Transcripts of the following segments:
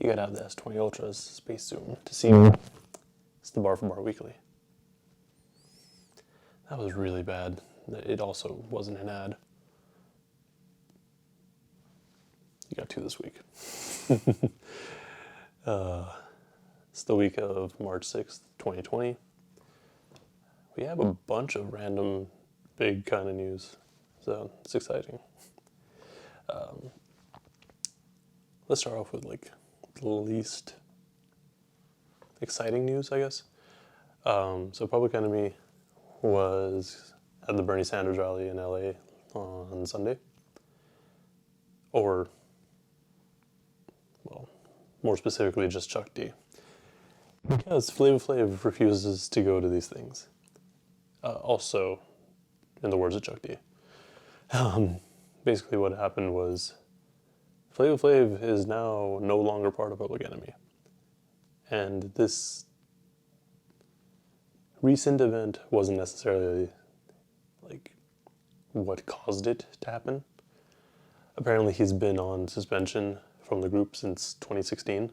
you gotta have the S20 Ultra's space zoom to see me. It's the Bar for Bar Weekly. That was really bad. It also wasn't an ad. You got 2 this week. It's the week of March 6th, 2020. We have a bunch of random big kind of news, so it's exciting. Let's start off with like the least exciting news, I guess. So Public Enemy was at the Bernie Sanders rally in LA on Sunday. Or, well, more specifically, just Chuck D. Because Flav Flav refuses to go to these things. Also, in the words of Chuck D. Basically what happened was Flav Flav is now no longer part of Public Enemy. And this recent event wasn't necessarily like what caused it to happen. Apparently he's been on suspension from the group since 2016,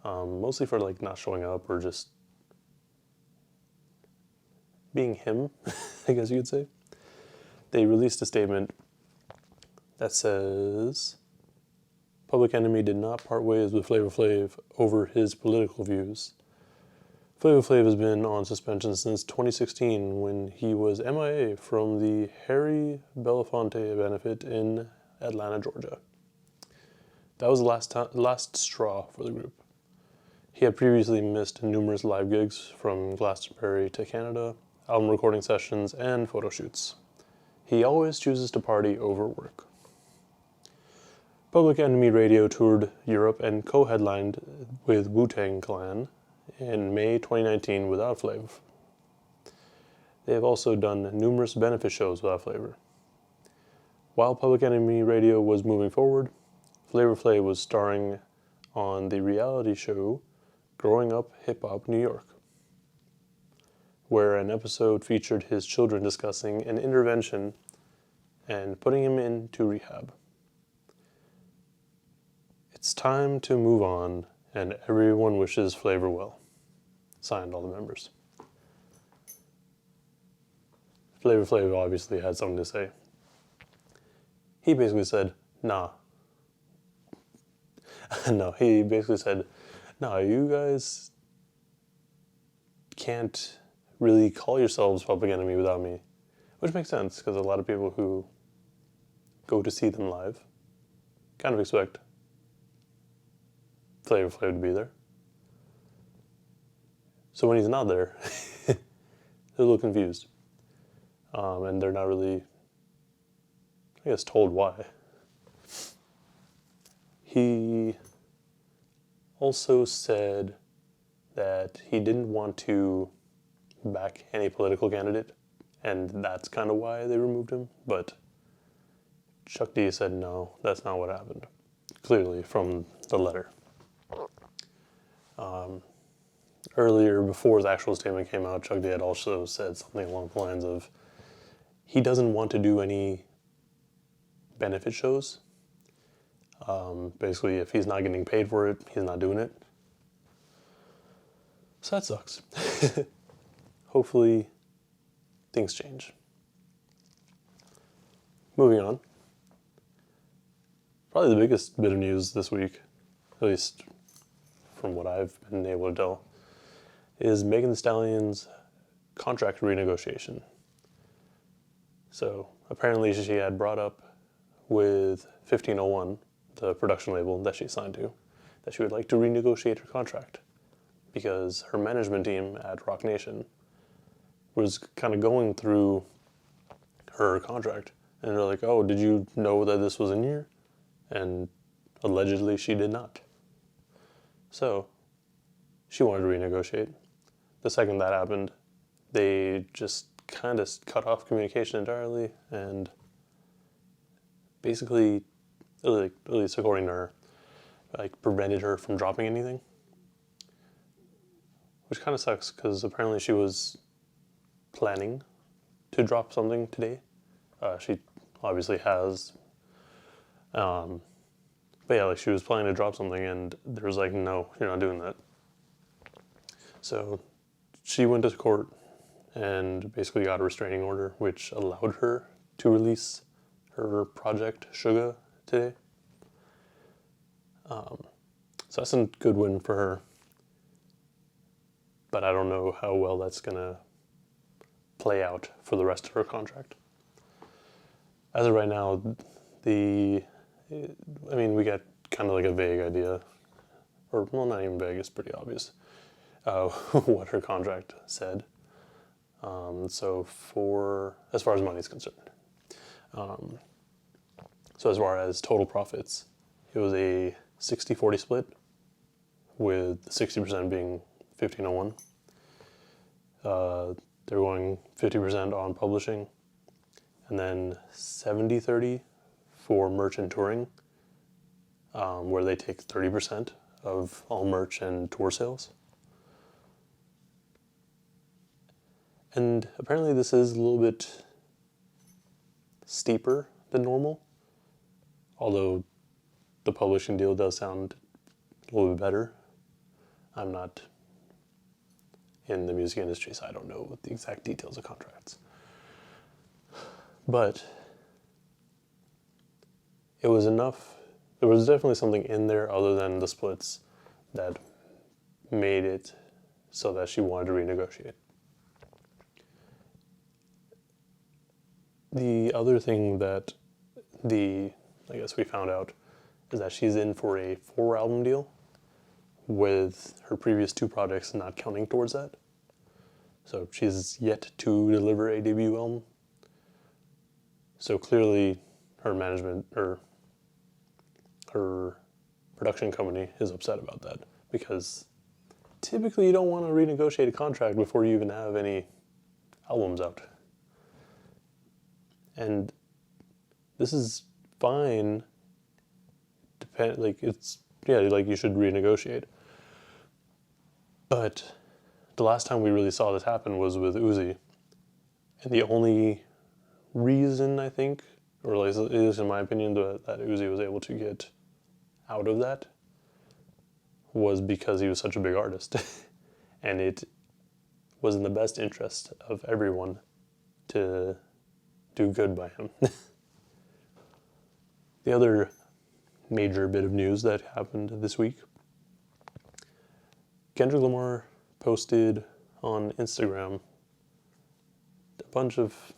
mostly for like not showing up or just being him, I guess you could say. They released a statement that says, Public Enemy did not part ways with Flav Flav over his political views. Flav Flav has been on suspension since 2016 when he was MIA from the Harry Belafonte benefit in Atlanta, Georgia. That was the last straw for the group. He had previously missed numerous live gigs from Glastonbury to Canada, album recording sessions, and photo shoots. He always chooses to party over work. Public Enemy Radio toured Europe and co-headlined with Wu-Tang Clan in May 2019 without Flav. They have also done numerous benefit shows without Flavor. While Public Enemy Radio was moving forward, Flavor Flav was starring on the reality show Growing Up Hip Hop New York, where an episode featured his children discussing an intervention and putting him into rehab. It's time to move on, and everyone wishes Flavor well. Signed, all the members. Flavor Flav obviously had something to say. He basically said, nah. No, he basically said, nah, you guys can't really call yourselves Public Enemy without me. Which makes sense, because a lot of people who go to see them live kind of expect Flavor Flav to be there. So when he's not there, they're a little confused. And they're not really, I guess, told why. He also said that he didn't want to back any political candidate, and that's kind of why they removed him. But Chuck D said no, that's not what happened. Clearly from the letter. Earlier, before the actual statement came out, Chuck D had also said something along the lines of he doesn't want to do any benefit shows. Basically, if he's not getting paid for it, he's not doing it. So that sucks. Hopefully, things change. Moving on. Probably the biggest bit of news this week, at least from what I've been able to tell, is Megan Thee Stallion's contract renegotiation. So apparently she had brought up with 1501, the production label that she signed to, that she would like to renegotiate her contract because her management team at Rock Nation was kind of going through her contract and they're like, oh, did you know that this was in here? And allegedly she did not. So she wanted to renegotiate. The second that happened, they just kind of cut off communication entirely and basically, at least according to her, like prevented her from dropping anything. Which kind of sucks because apparently she was planning to drop something today. She obviously has. But But yeah, like she was planning to drop something and there was like, no, you're not doing that. So she went to court and basically got a restraining order, which allowed her to release her project Suga today. So that's a good win for her. But I don't know how well that's gonna play out for the rest of her contract. As of right now, we get kind of like a vague idea, or well, not even vague, it's pretty obvious, what her contract said. So as far as money is concerned. So as far as total profits, it was a 60-40 split, with 60% being 1501. They're going 50% on publishing, and then 70-30 for merch and touring, where they take 30% of all merch and tour sales. And apparently this is a little bit steeper than normal, although the publishing deal does sound a little bit better. I'm not in the music industry, so I don't know what the exact details of contracts. But it was enough. There was definitely something in there other than the splits that made it so that she wanted to renegotiate. The other thing that I guess we found out is that she's in for a 4-album deal, with her previous 2 projects not counting towards that. So she's yet to deliver a debut album. So clearly her management, or her production company, is upset about that, because typically you don't want to renegotiate a contract before you even have any albums out. And this is fine. You should renegotiate. But the last time we really saw this happen was with Uzi. And the only reason, I think, or at least in my opinion, that Uzi was able to get out of that was because he was such a big artist. And it was in the best interest of everyone to do good by him. The other major bit of news that happened this week, Kendrick Lamar posted on Instagram a bunch of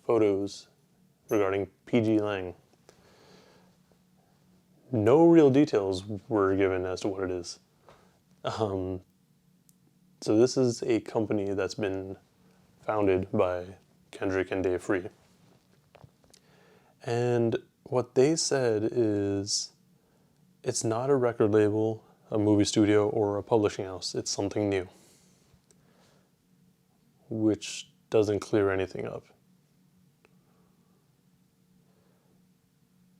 photos regarding pgLang. No real details were given as to what it is. So this is a company that's been founded by Kendrick and Dave. And what they said is it's not a record label, a movie studio, or a publishing house. It's something new, which doesn't clear anything up.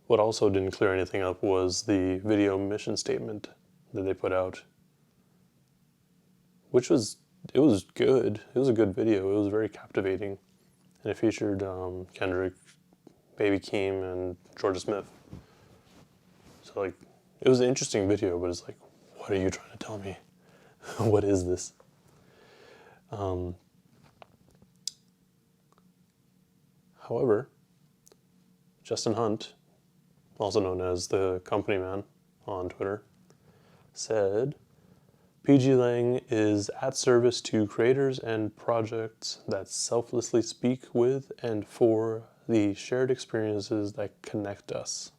What also didn't clear anything up was the video mission statement that they put out, it was good. It was a good video. It was very captivating, and it featured Kendrick, Baby Keem, and Georgia Smith. So it was an interesting video, but it's like, what are you trying to tell me? What is this? However, Justin Hunt, also known as the company man on Twitter, said, pgLang is at service to creators and projects that selflessly speak with and for the shared experiences that connect us.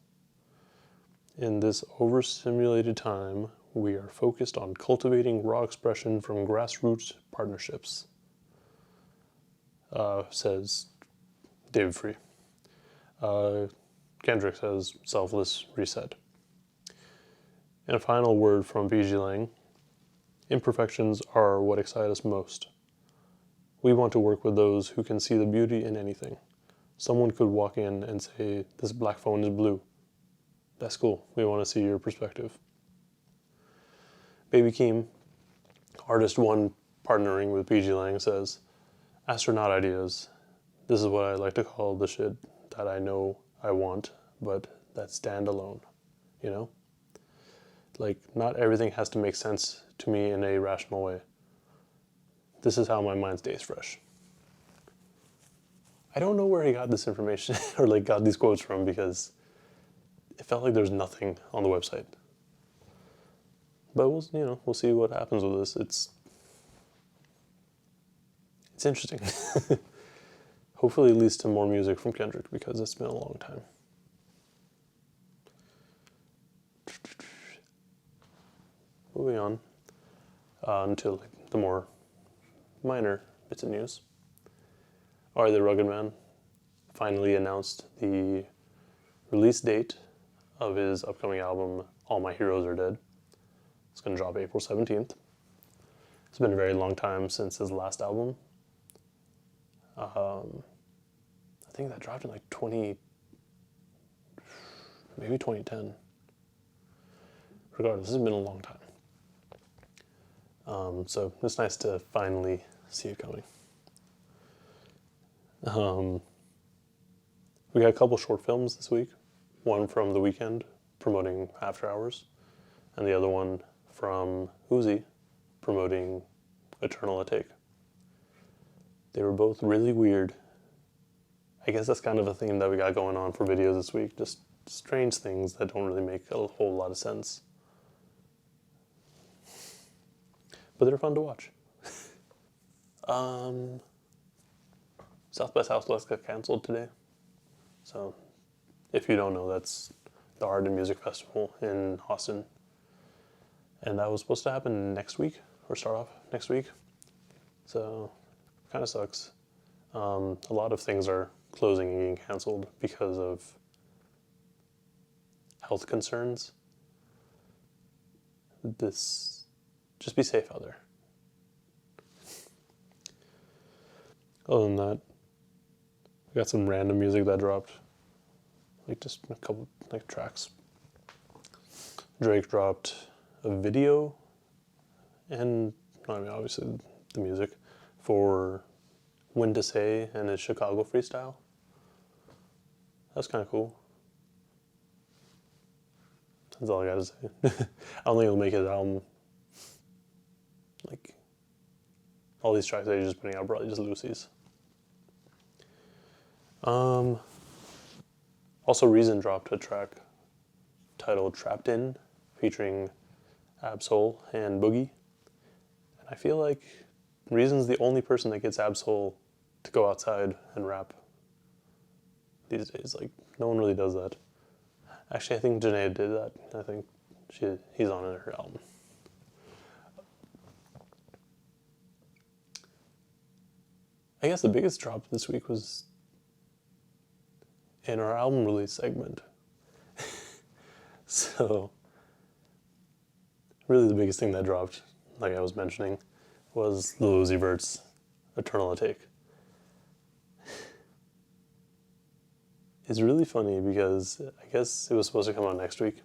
In this overstimulated time, we are focused on cultivating raw expression from grassroots partnerships, says Dave Free. Kendrick says selfless reset. And a final word from pgLang. Imperfections are what excite us most. We want to work with those who can see the beauty in anything. Someone could walk in and say, this black phone is blue. That's cool. We want to see your perspective. Baby Keem, artist one partnering with pgLang, says, astronaut ideas. This is what I like to call the shit that I know I want, but that stand alone, you know? Like, not everything has to make sense to me in a rational way. This is how my mind stays fresh. I don't know where he got this information or like got these quotes from, because it felt like there's nothing on the website. But we'll see what happens with this. It's interesting. Hopefully it leads to more music from Kendrick, because it's been a long time. Moving on until like the more minor bits of news. R. the Rugged Man finally announced the release date of his upcoming album, All My Heroes Are Dead. It's going to drop April 17th. It's been a very long time since his last album. I think that dropped in like maybe 2010. Regardless, it's been a long time. So it's nice to finally see it coming. We got a couple short films this week. One from The Weeknd promoting After Hours, and the other one from Uzi promoting Eternal Atake. They were both really weird. I guess that's kind of a theme that we got going on for videos this week. Just strange things that don't really make a whole lot of sense. But they're fun to watch. South by Southwest got canceled today. So, if you don't know, that's the Art and Music Festival in Austin. And that was supposed to happen next week, or start off next week. So, kind of sucks. A lot of things are closing and getting canceled because of health concerns. Just be safe out there. Other than that, we got some random music that dropped. Like just a couple like tracks. Drake dropped a video and obviously the music for When to Say and his Chicago freestyle. That's kind of cool. That's all I gotta say. I don't think he'll make his album. Like, all these tracks that he's just putting out probably just Lucy's. Also, Reason dropped a track titled Trapped In, featuring Absol and Boogie. And I feel like Reason's the only person that gets Absol to go outside and rap these days. Like, no one really does that. Actually, I think Janae did that. I think he's on her album. I guess the biggest drop this week was in our album release segment. So, really the biggest thing that dropped, like I was mentioning, was Lil Uzi Vert's Eternal Atake. It's really funny because I guess it was supposed to come out next week.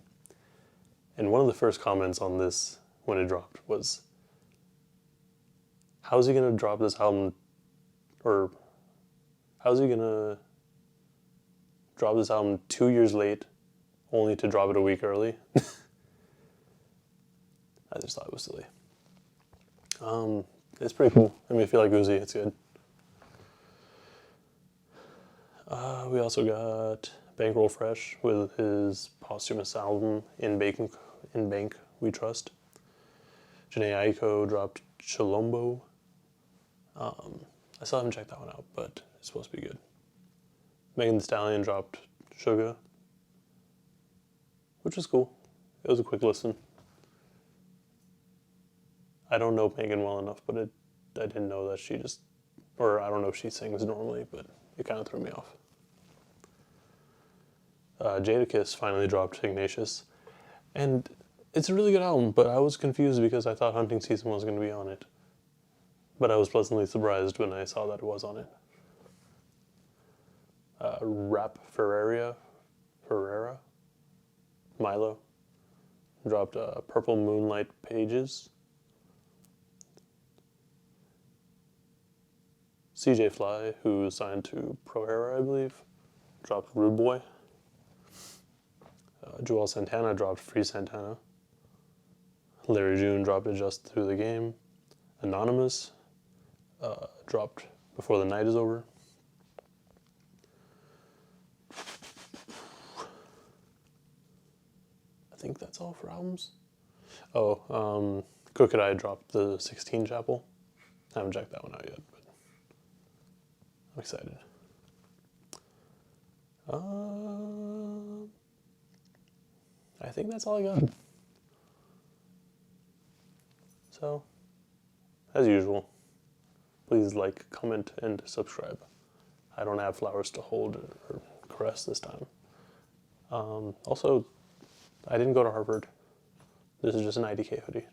And one of the first comments on this when it dropped was, how's he going to drop this album, or how's he going to drop this album 2 years late only to drop it a week early? I just thought it was silly. It's pretty cool. I mean, if you like Uzi, it's good. We also got Bankroll Fresh with his posthumous album In Bank We Trust. Janae Aiko dropped Chilombo. I still haven't checked that one out, but it's supposed to be good. Megan Thee Stallion dropped Sugar, which was cool. It was a quick listen. I don't know Megan well enough, but I didn't know that she just, or I don't know if she sings normally, but it kind of threw me off. Jadakiss finally dropped Ignatius, and it's a really good album, but I was confused because I thought Hunting Season was going to be on it. But I was pleasantly surprised when I saw that it was on it. Rap Ferreira, Milo, dropped Purple Moonlight Pages. CJ Fly, who signed to Pro Era, I believe, dropped Rude Boy. Joel Santana dropped Free Santana. Larry June dropped Adjust Through the Game. Anonymous dropped Before the Night Is Over. I think that's all for albums. Oh, Crooked Eye dropped the 16 Chapel. I haven't checked that one out yet, but I'm excited. I think that's all I got. So, as usual, please like, comment, and subscribe. I don't have flowers to hold or caress this time. Also, I didn't go to Harvard. This is just an IDK hoodie.